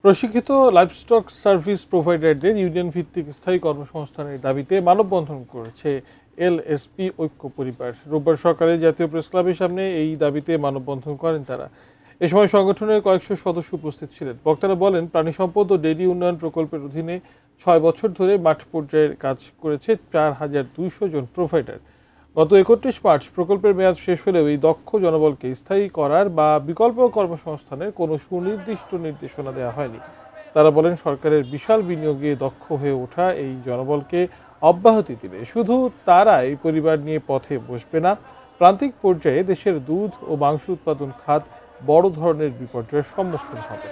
প্রশিক্ষিত livestock service প্রোভাইডারদের union ভিত্তিক স্থায়ী কর্মসংস্থানের দাবিতে মানববন্ধন করেছে এলএসপি ঐক্য পরিবার। রোববার সকালে জাতীয় প্রেস ক্লাবের সামনে এই দাবিতে মানববন্ধন করেন তারা। এ সময় সংগঠনের কয়েকশো সদস্য উপস্থিত ছিলেন। বক্তারা বলেন, প্রাণী সম্পদ ও ডেইরি উন্নয়ন প্রকল্পের অধীনে ৬ বছর ধরে মাঠ পর্যায়ের কাজ করেছে ৪,২০০ জন প্রোভাইডার। গত ৩১ মার্চ প্রকল্পের মেয়াদ শেষ হলেও এই দক্ষ জনবলকে স্থায়ী করার বা বিকল্প কর্মসংস্থানের কোনো সুনির্দিষ্ট নির্দেশনা দেওয়া হয়নি। তারা বলেন, সরকারের বিশাল বিনিয়োগে দক্ষ হয়ে ওঠা এই জনবলকে অব্যাহতি দিলে শুধু তারাই পরিবার নিয়ে পথে বসবে না, প্রান্তিক পর্যায়ে দেশের দুধ ও মাংস উৎপাদন খাত বড় ধরনের বিপর্যয়ের সম্মুখীন হবে।